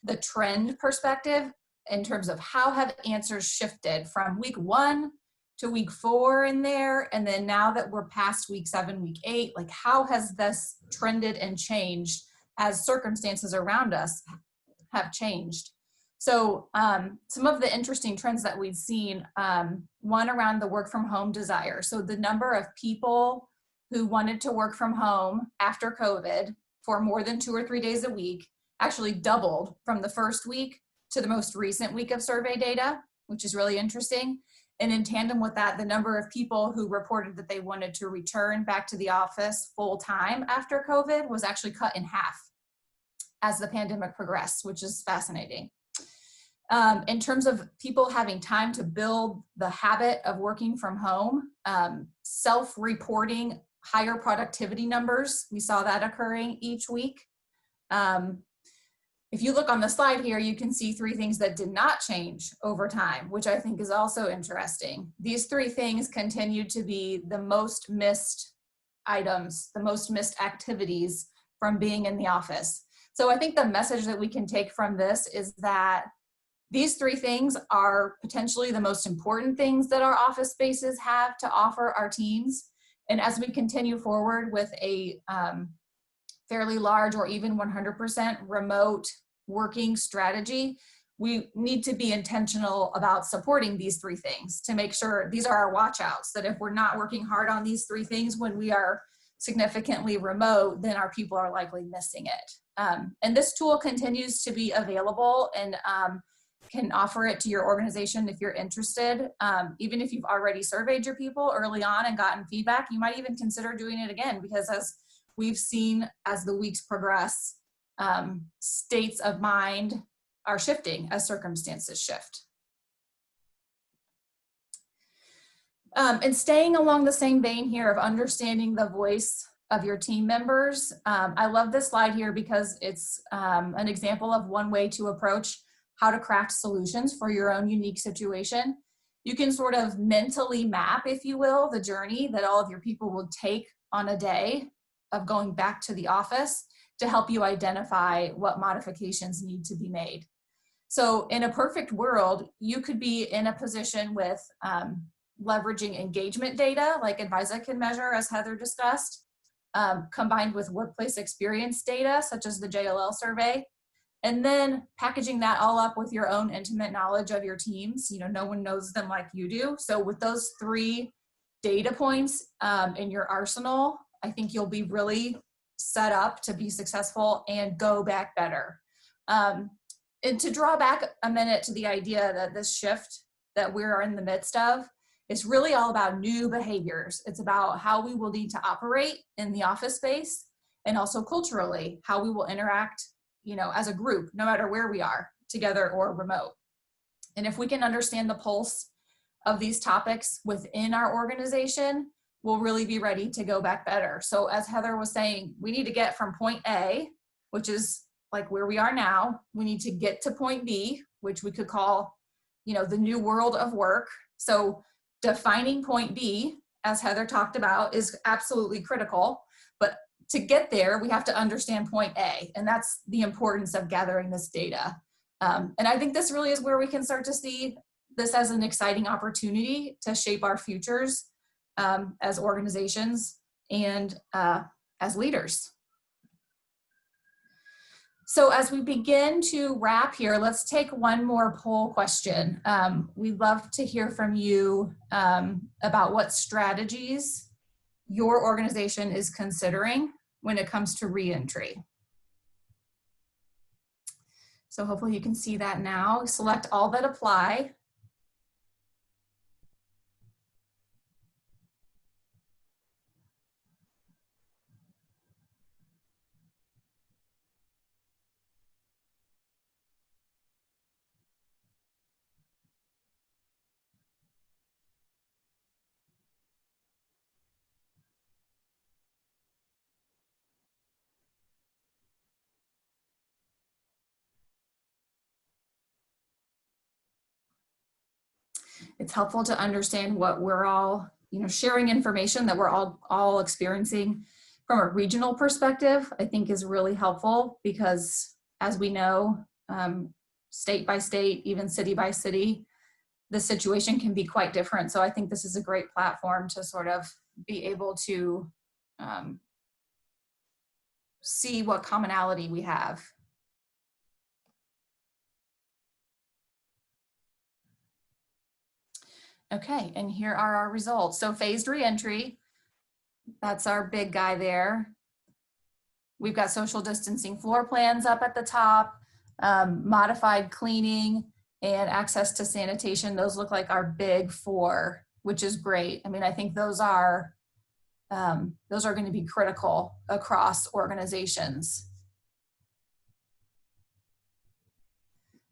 the trend perspective in terms of how have answers shifted from week 1 to week 4 in there, and then now that we're past week 7, week 8, like how has this trended and changed as circumstances around us have changed. So some of the interesting trends that we've seen, one around the work from home desire. So the number of people who wanted to work from home after COVID for more than 2 or 3 days a week actually doubled from the first week to the most recent week of survey data, which is really interesting. And in tandem with that, the number of people who reported that they wanted to return back to the office full time after COVID was actually cut in half as the pandemic progressed, which is fascinating. In terms of people having time to build the habit of working from home, self-reporting higher productivity numbers, we saw that occurring each week. If you look on the slide here, you can see 3 things that did not change over time, which I think is also interesting. These 3 things continue to be the most missed items, the most missed activities from being in the office. So I think the message that we can take from this is that these 3 things are potentially the most important things that our office spaces have to offer our teams. And as we continue forward with a fairly large or even 100% remote working strategy, we need to be intentional about supporting these 3 things to make sure these are our watch outs, that if we're not working hard on these 3 things when we are significantly remote, then our people are likely missing it. And this tool continues to be available, and can offer it to your organization if you're interested. Even if you've already surveyed your people early on and gotten feedback, you might even consider doing it again, because as we've seen as the weeks progress, states of mind are shifting as circumstances shift. And staying along the same vein here of understanding the voice of your team members, I love this slide here because it's an example of one way to approach how to craft solutions for your own unique situation. You can sort of mentally map, if you will, the journey that all of your people will take on a day of going back to the office to help you identify what modifications need to be made. So in a perfect world, you could be in a position with leveraging engagement data like Advisa can measure, as Heather discussed, combined with workplace experience data, such as the JLL survey, and then packaging that all up with your own intimate knowledge of your teams. You know, no one knows them like you do. So with those 3 data points in your arsenal, I think you'll be really set up to be successful and go back better. And to draw back a minute to the idea that this shift that we're in the midst of is really all about new behaviors. It's about how we will need to operate in the office space, and also culturally, how we will interact, you know, as a group, no matter where we are, together or remote. And if we can understand the pulse of these topics within our organization, we'll really be ready to go back better. So as Heather was saying, we need to get from point A, which is like where we are now, we need to get to point B, which we could call, you know, the new world of work. So defining point B, as Heather talked about, is absolutely critical. But to get there, we have to understand point A, and that's the importance of gathering this data. And I think this really is where we can start to see this as an exciting opportunity to shape our futures as organizations and as leaders. So as we begin to wrap here, let's take one more poll question. We'd love to hear from you about what strategies your organization is considering when it comes to reentry. So hopefully you can see that now. Select all that apply. It's helpful to understand what we're all, you know, sharing information that we're all experiencing from a regional perspective, I think is really helpful because as we know, state by state, even city by city, the situation can be quite different. So I think this is a great platform to sort of be able to see what commonality we have. Okay, and here are our results. So phased reentry, that's our big guy there. We've got social distancing floor plans up at the top, modified cleaning, and access to sanitation. Those look like our big four, which is great. I mean, I think those are going to be critical across organizations.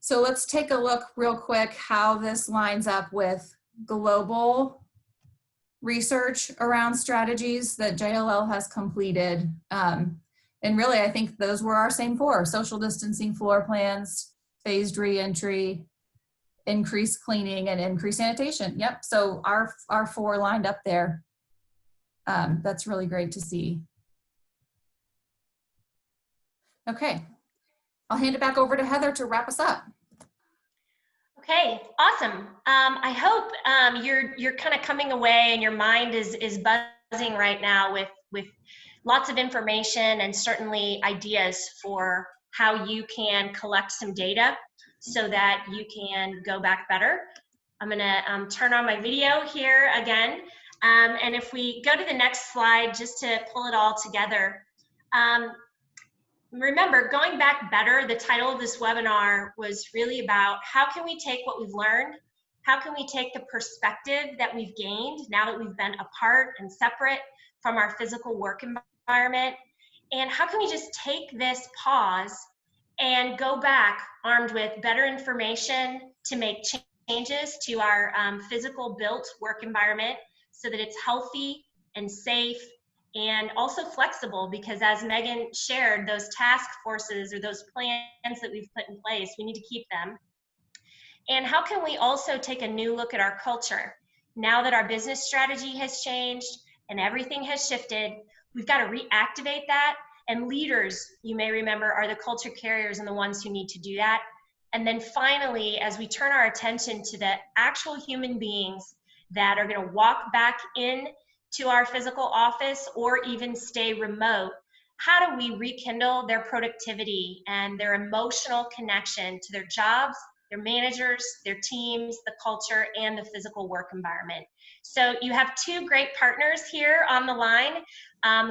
So let's take a look real quick how this lines up with global research around strategies that JLL has completed. And really, I think those were our same four: social distancing floor plans, phased reentry, increased cleaning, and increased sanitation. Yep, so our four lined up there. That's really great to see. Okay, I'll hand it back over to Heather to wrap us up. Okay, awesome. I hope you're kind of coming away and your mind is buzzing right now with lots of information and certainly ideas for how you can collect some data so that you can go back better. I'm gonna turn on my video here again. And if we go to the next slide, just to pull it all together. Remember, going back better, the title of this webinar was really about how can we take what we've learned, how can we take the perspective that we've gained now that we've been apart and separate from our physical work environment, and how can we just take this pause and go back armed with better information to make changes to our physical built work environment so that it's healthy and safe and also flexible, because as Megan shared, those task forces or those plans that we've put in place, we need to keep them. And how can we also take a new look at our culture? Now that our business strategy has changed and everything has shifted, we've got to reactivate that. And leaders, you may remember, are the culture carriers and the ones who need to do that. And then finally, as we turn our attention to the actual human beings that are going to walk back in to our physical office or even stay remote, how do we rekindle their productivity and their emotional connection to their jobs, their managers, their teams, the culture, and the physical work environment? So you have two great partners here on the line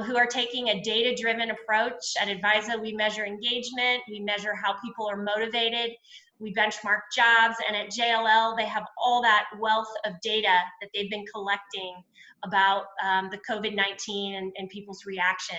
who are taking a data-driven approach. At Advisa, we measure engagement, we measure how people are motivated, we benchmark jobs, and at JLL, they have all that wealth of data that they've been collecting about the COVID-19 and people's reaction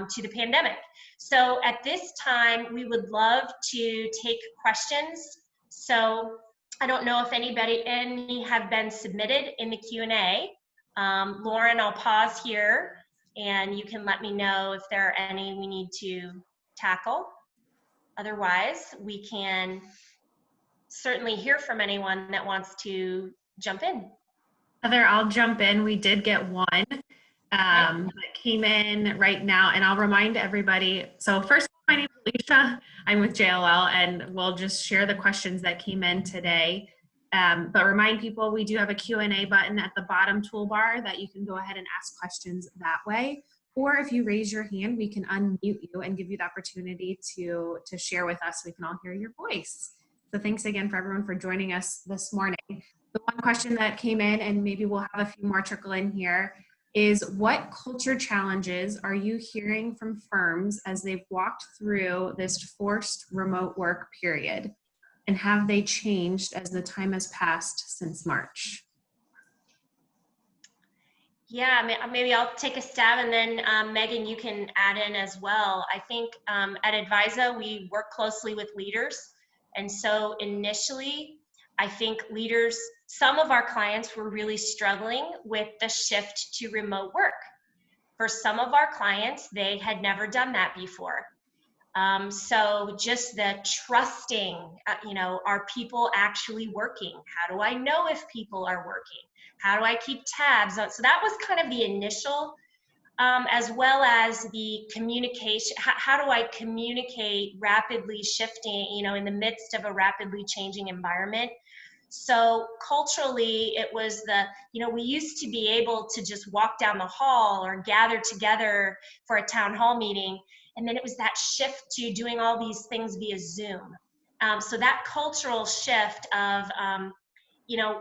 to the pandemic. So at this time, we would love to take questions. So I don't know if any have been submitted in the Q&A. Lauren, I'll pause here and you can let me know if there are any we need to tackle. Otherwise, we can certainly hear from anyone that wants to jump in. Heather, I'll jump in. We did get one that came in right now, and I'll remind everybody. So first, my name is Alicia. I'm with JLL, and we'll just share the questions that came in today. But remind people, we do have a Q&A button at the bottom toolbar that you can go ahead and ask questions that way. Or if you raise your hand, we can unmute you and give you the opportunity to share with us. We can all hear your voice. So thanks again for everyone for joining us this morning. The one question that came in, and maybe we'll have a few more trickle in here, is what culture challenges are you hearing from firms as they've walked through this forced remote work period? And have they changed as the time has passed since March? Yeah, maybe I'll take a stab, and then Megan, you can add in as well. I think at Advisa, we work closely with leaders. And so initially, I think leaders, some of our clients were really struggling with the shift to remote work. For some of our clients, they had never done that before. So just the trusting, are people actually working? How do I know if people are working? How do I keep tabs on? So that was kind of the initial, as well as the communication. How do I communicate rapidly shifting, in the midst of a rapidly changing environment? So culturally, it was we used to be able to just walk down the hall or gather together for a town hall meeting. And then it was that shift to doing all these things via Zoom. So that cultural shift of,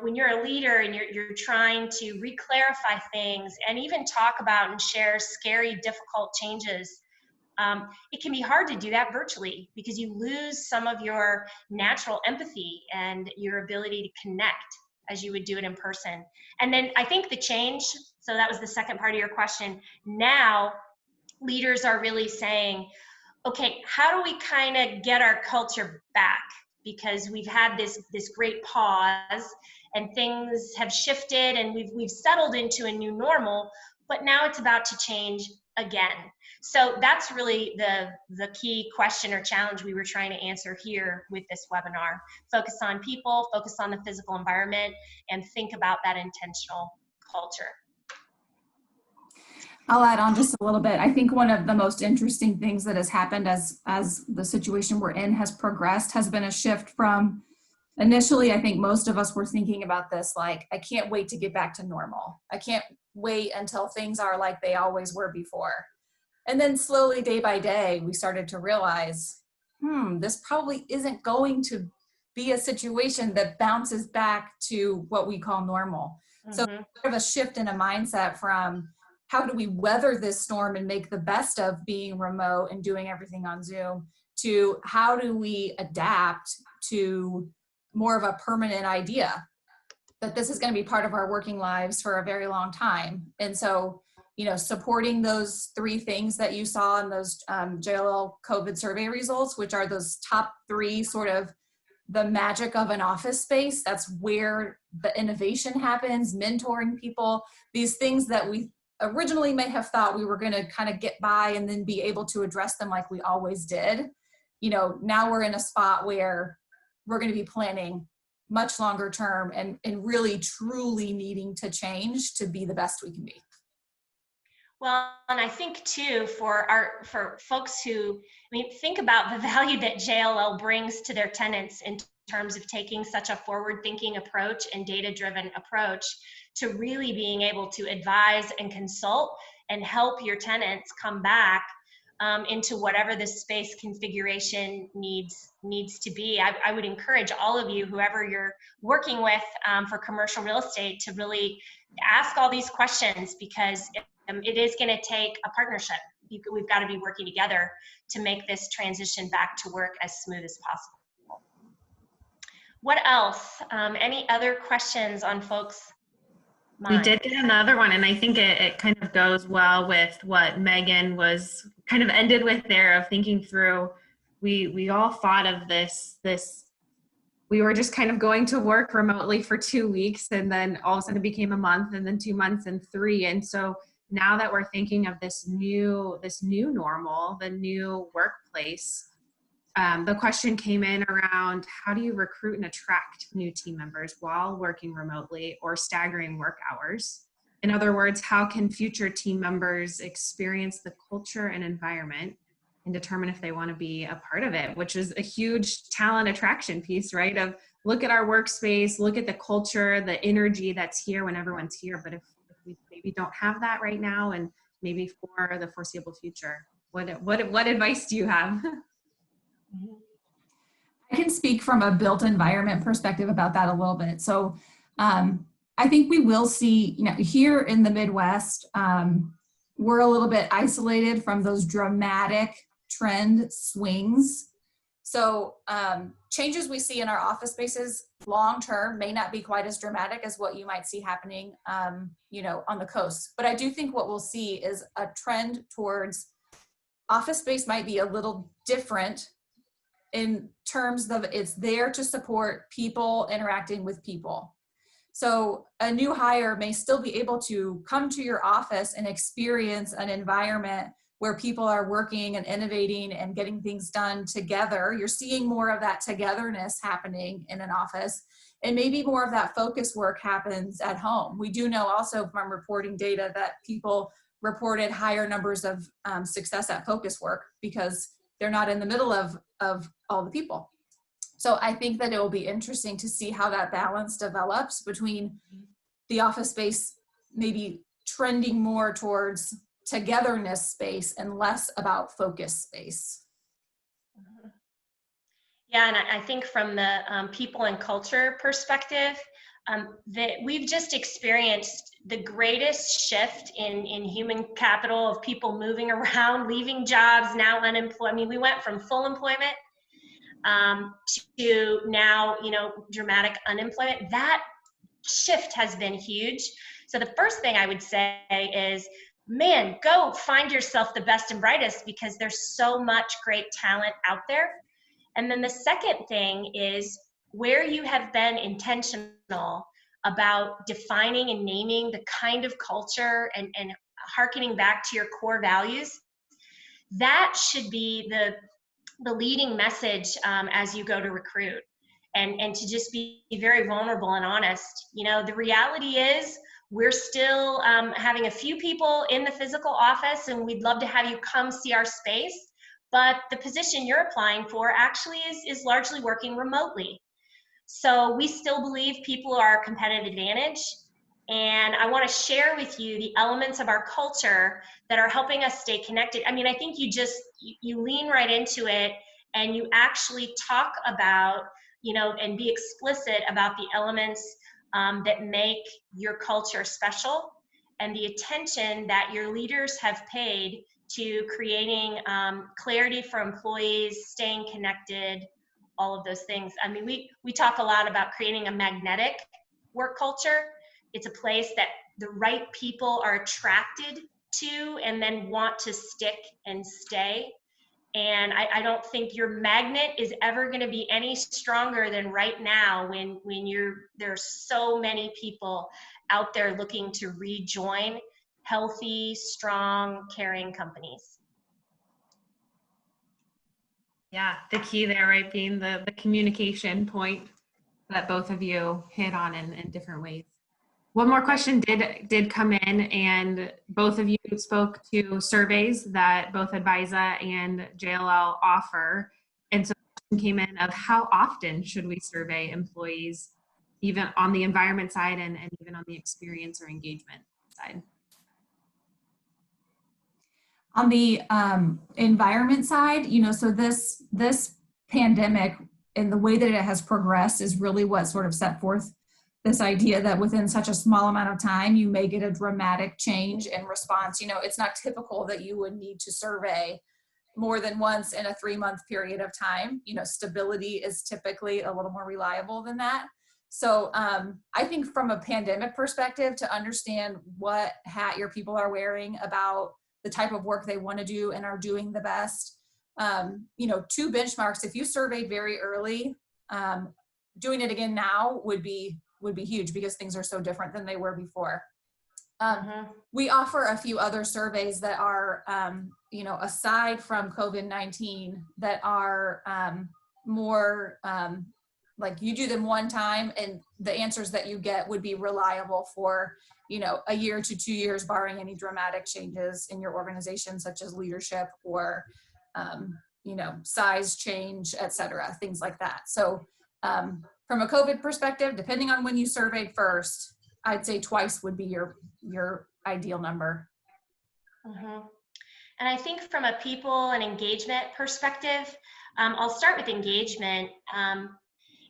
when you're a leader and you're trying to re-clarify things and even talk about and share scary, difficult changes, it can be hard to do that virtually because you lose some of your natural empathy and your ability to connect as you would do it in person. And then I think the change, so that was the second part of your question. Now, leaders are really saying, okay, how do we kind of get our culture back? Because we've had this great pause and things have shifted and we've settled into a new normal, but now it's about to change again. So that's really the key question or challenge we were trying to answer here with this webinar. Focus on people, focus on the physical environment, and think about that intentional culture. I'll add on just a little bit. I think one of the most interesting things that has happened as the situation we're in has progressed has been a shift from initially, I think most of us were thinking about this like, I can't wait to get back to normal. I can't wait until things are like they always were before. And then slowly, day by day, we started to realize, this probably isn't going to be a situation that bounces back to what we call normal. Mm-hmm. So sort of a shift in a mindset from how do we weather this storm and make the best of being remote and doing everything on Zoom to how do we adapt to more of a permanent idea that this is going to be part of our working lives for a very long time. And so, supporting those three things that you saw in those JLL COVID survey results, which are those top three sort of the magic of an office space. That's where the innovation happens, mentoring people, these things that we originally may have thought we were going to kind of get by and then be able to address them like we always did. Now we're in a spot where we're going to be planning much longer term and really truly needing to change to be the best we can be. Well, and I think too, for folks who, think about the value that JLL brings to their tenants in terms of taking such a forward-thinking approach and data-driven approach to really being able to advise and consult and help your tenants come back into whatever the space configuration needs to be. I would encourage all of you, whoever you're working with for commercial real estate, to really ask all these questions because it is going to take a partnership. We've got to be working together to make this transition back to work as smooth as possible. What else? Any other questions on folks' minds? We did get another one, and I think it kind of goes well with what Megan was kind of ended with there of thinking through. We all thought of this we were just kind of going to work remotely for 2 weeks, and then all of a sudden it became a month, and then 2 months, and 3. And so now that we're thinking of this new normal, the new workplace, the question came in around how do you recruit and attract new team members while working remotely or staggering work hours? In other words, how can future team members experience the culture and environment and determine if they want to be a part of it, which is a huge talent attraction piece, right? Of look at our workspace, look at the culture, the energy that's here when everyone's here. But if we maybe don't have that right now, and maybe for the foreseeable future, what advice do you have? I can speak from a built environment perspective about that a little bit. So I think we will see, here in the Midwest, we're a little bit isolated from those dramatic trend swings. So changes we see in our office spaces long-term may not be quite as dramatic as what you might see happening, on the coast. But I do think what we'll see is a trend towards office space might be a little different in terms of it's there to support people interacting with people. So a new hire may still be able to come to your office and experience an environment where people are working and innovating and getting things done together. You're seeing more of that togetherness happening in an office, and maybe more of that focus work happens at home. We do know also from reporting data that people reported higher numbers of success at focus work because they're not in the middle of all the people. So I think that it will be interesting to see how that balance develops between the office space maybe trending more towards togetherness space and less about focus space. Yeah, and I think from the people and culture perspective, that we've just experienced the greatest shift in human capital of people moving around, leaving jobs, now unemployed. I mean, we went from full employment to now, dramatic unemployment. That shift has been huge. So the first thing I would say is, man, go find yourself the best and brightest, because there's so much great talent out there. And then the second thing is where you have been intentional about defining and naming the kind of culture and hearkening back to your core values. That should be the leading message as you go to recruit, and to just be very vulnerable and honest. The reality is we're still having a few people in the physical office, and we'd love to have you come see our space. But the position you're applying for actually is largely working remotely. So we still believe people are a competitive advantage. And I want to share with you the elements of our culture that are helping us stay connected. I mean, I think you lean right into it, and you actually talk about, and be explicit about the elements that make your culture special, and the attention that your leaders have paid to creating clarity for employees, staying connected, all of those things. I mean, we talk a lot about creating a magnetic work culture. It's a place that the right people are attracted to and then want to stick and stay. And I don't think your magnet is ever going to be any stronger than right now when there's so many people out there looking to rejoin healthy, strong, caring companies. Yeah, the key there, right, being the communication point that both of you hit on in different ways. One more question did come in, and both of you spoke to surveys that both Advisa and JLL offer. And so the question came in of how often should we survey employees, even on the environment side and even on the experience or engagement side? On the environment side, so this pandemic and the way that it has progressed is really what sort of set forth this idea that within such a small amount of time, you may get a dramatic change in response. It's not typical that you would need to survey more than once in a 3-month period of time. Stability is typically a little more reliable than that. So I think from a pandemic perspective, to understand what hat your people are wearing about the type of work they want to do and are doing the best. 2 benchmarks, if you surveyed very early, doing it again now would be huge because things are so different than they were before. We offer a few other surveys that are, aside from COVID-19, that are more like you do them one time and the answers that you get would be reliable for, a year to 2 years, barring any dramatic changes in your organization, such as leadership or, size change, et cetera, things like that. So from a COVID perspective, depending on when you surveyed first, I'd say twice would be your ideal number. And I think from a people and engagement perspective, I'll start with engagement.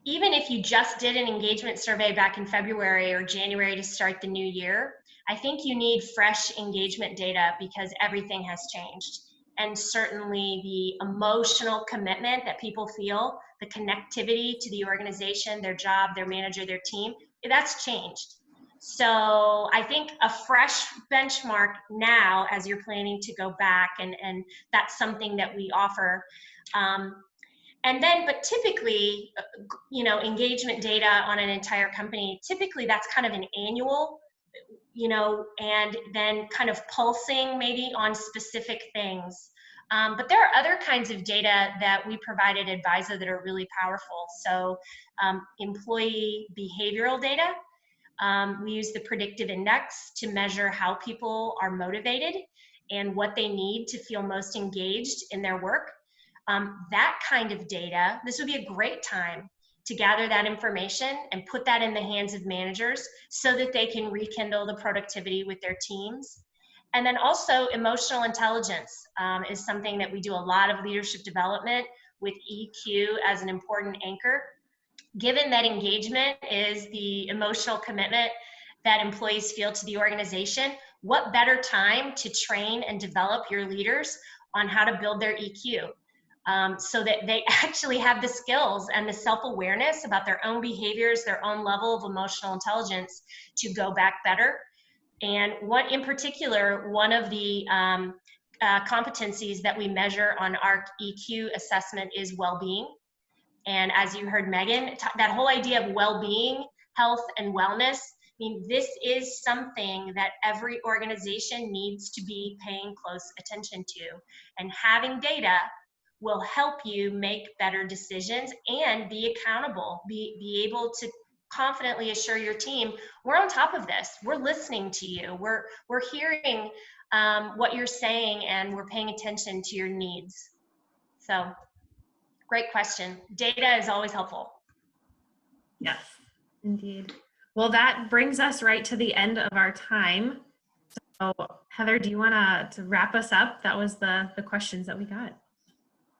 Even if you just did an engagement survey back in February or January to start the new year, I think you need fresh engagement data because everything has changed. And certainly the emotional commitment that people feel, the connectivity to the organization, their job, their manager, their team, that's changed. So I think a fresh benchmark now as you're planning to go back, and that's something that we offer. But typically, engagement data on an entire company, typically that's kind of an annual, and then kind of pulsing maybe on specific things. But there are other kinds of data that we provide at Advisa that are really powerful. So employee behavioral data. We use the predictive index to measure how people are motivated and what they need to feel most engaged in their work. That kind of data, this would be a great time to gather that information and put that in the hands of managers so that they can rekindle the productivity with their teams. And then also emotional intelligence is something that we do a lot of leadership development with EQ as an important anchor. Given that engagement is the emotional commitment that employees feel to the organization, what better time to train and develop your leaders on how to build their EQ so that they actually have the skills and the self-awareness about their own behaviors, their own level of emotional intelligence to go back better. And what in particular, one of the competencies that we measure on our EQ assessment is well-being. And as you heard Megan, that whole idea of well-being, health, and wellness, I mean, this is something that every organization needs to be paying close attention to. And having data will help you make better decisions and be accountable, be able to confidently assure your team, we're on top of this, we're listening to you, we're hearing what you're saying, and we're paying attention to your needs. So, great question. Data is always helpful. Yes, indeed. Well, that brings us right to the end of our time. So Heather, do you want to wrap us up? That was the questions that we got.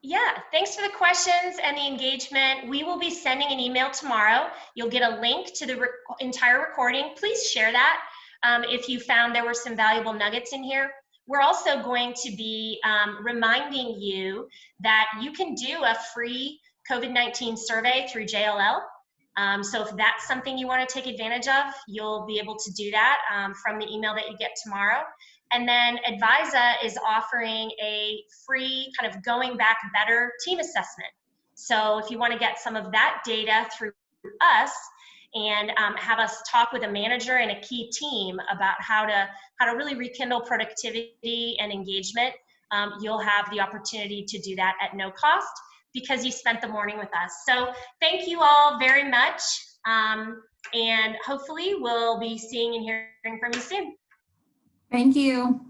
Yeah, thanks for the questions and the engagement. We will be sending an email tomorrow. You'll get a link to the entire recording. Please share that if you found there were some valuable nuggets in here. We're also going to be reminding you that you can do a free COVID-19 survey through JLL. So if that's something you want to take advantage of, you'll be able to do that from the email that you get tomorrow. And then Advisa is offering a free kind of going back better team assessment. So if you want to get some of that data through us and have us talk with a manager and a key team about how to really rekindle productivity and engagement, you'll have the opportunity to do that at no cost because you spent the morning with us. So thank you all very much. And hopefully we'll be seeing and hearing from you soon. Thank you.